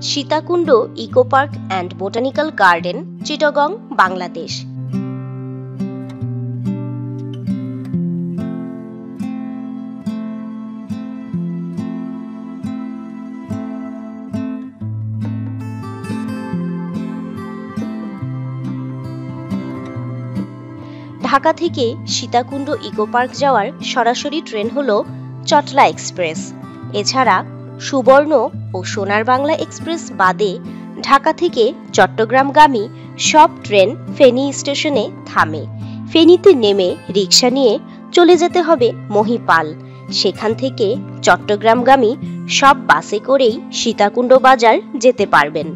Sitakunda eco park and botanical garden, Chittagong, Bangladesh. Dhaka থেকে Sitakunda eco park যাওয়ার সরাসরি ট্রেন হল চটলা এক্সপ্রেস। এছাড়া সুবর্ণ ও সোনার বাংলা এক্সপ্রেস বাদে ঢাকা থেকে চট্টগ্রামগামী সব ট্রেন ফেনী স্টেশনে থামে। ফেনীতে নেমে রিকশা নিয়ে চলে যেতে হবে মহিপাল। সেখান থেকে চট্টগ্রামগামী সব বাসে করেই সীতাকুণ্ড বাজার যেতে পারবেন।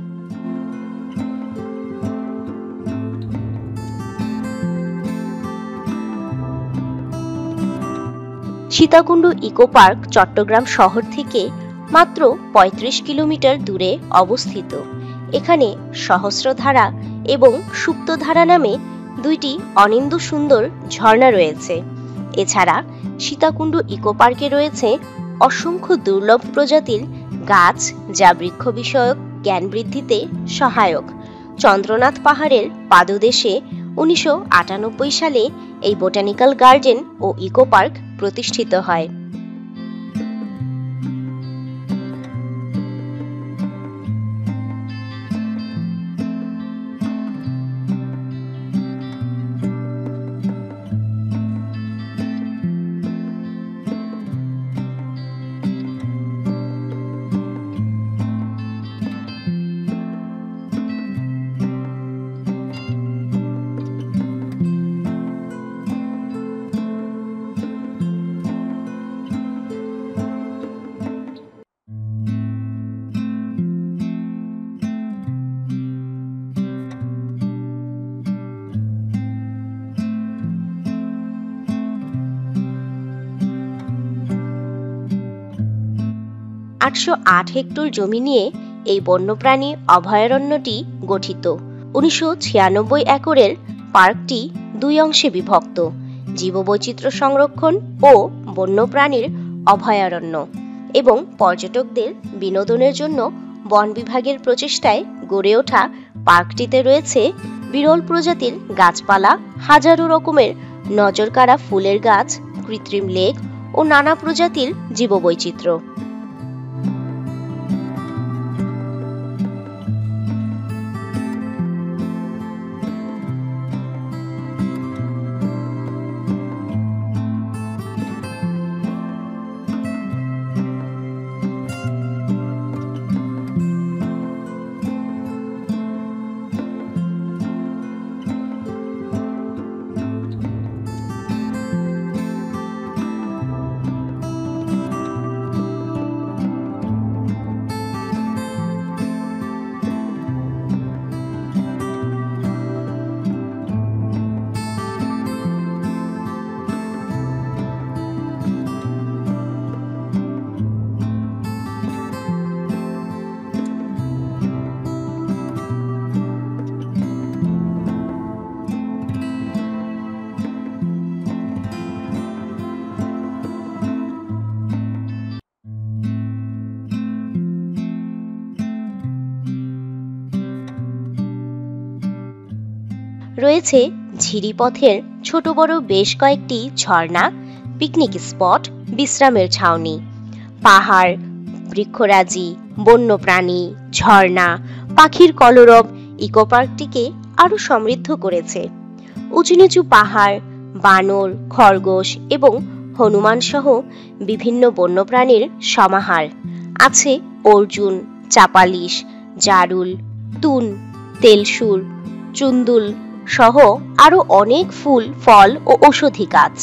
সীতাকুণ্ড ইকো পার্ক চট্টগ্রাম শহর থেকে মাত্র ৩৫ কিলোমিটার দূরে অবস্থিত। এখানে সহস্রধারা এবং সুপ্তধারা নামে দুইটি অনিন্দ্য সুন্দর ঝর্ণা রয়েছে। এছাড়া সীতাকুণ্ড ইকো পার্কে রয়েছে অসংখ্য দুর্লভ প্রজাতির গাছ, যা বৃক্ষ বিষয়ক জ্ঞান বৃদ্ধিতে সহায়ক। চন্দ্রনাথ পাহাড়ের পাদদেশে ১৯৯৮ সালে এই বোটানিক্যাল গার্ডেন ও ইকো পার্ক প্রতিষ্ঠিত হয়। হেক্টর জমি নিয়ে এই বন্যপ্রাণী অভয়ারণ্যটি গঠিত। ১৯৯৬ একরের পার্কটি দুই অংশে বিভক্ত: জীববৈচিত্র্য সংরক্ষণ ও বন্যপ্রাণীর অভয়ারণ্য। এবং পর্যটকদের বিনোদনের জন্য বন বিভাগের প্রচেষ্টায় গড়ে ওঠা পার্কটিতে রয়েছে বিরল প্রজাতির গাছপালা, হাজারো রকমের নজরকাড়া ফুলের গাছ, কৃত্রিম লেক ও নানা প্রজাতির জীববৈচিত্র্য। রয়েছে ঝিরিপথের ছোট বড় বেশ কয়েকটি ঝর্ণা, পিকনিক স্পট, বিশ্রামের ছাউনি। পাহাড়, বৃক্ষরাজি, বন্যপ্রাণী, ঝর্ণা, পাখির কলরব ইকো পার্কটিকে আরো সমৃদ্ধ করেছে। উঁচু নিচু পাহাড়, বানর, খরগোশ এবং হনুমান সহ বিভিন্ন বন্যপ্রাণীর সমাহার। আছে অর্জুন, চাপালিশ, জারুল, তুন, তেলসুর, চুন্দুল সহ আরো অনেক ফুল, ফল ও ঔষধি গাছ।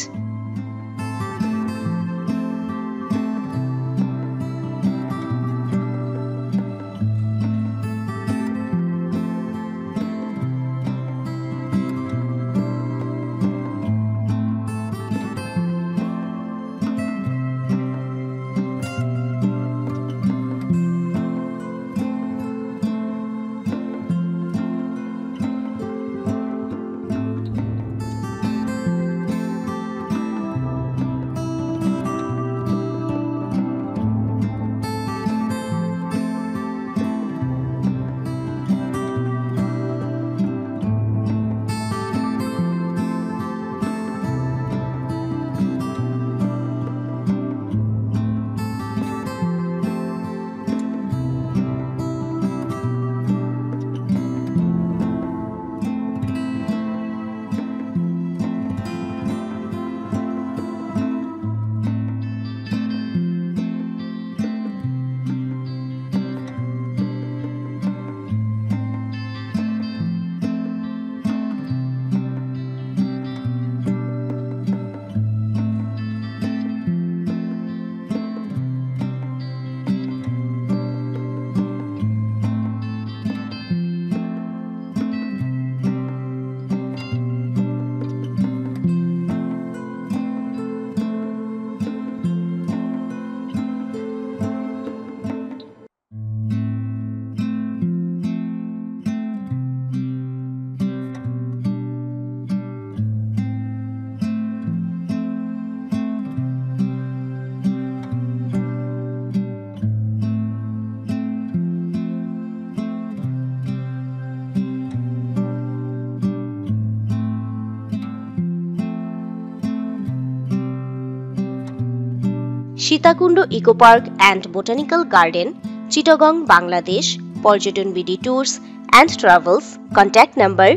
Sitakunda eco park and botanical garden, Chittagong, Bangladesh. Porjoton BD tours and travels. Contact number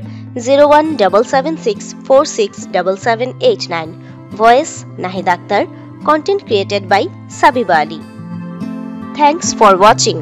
01776467789। Voice Nahid Akter. Content created by Sabiba Ali. Thanks for watching.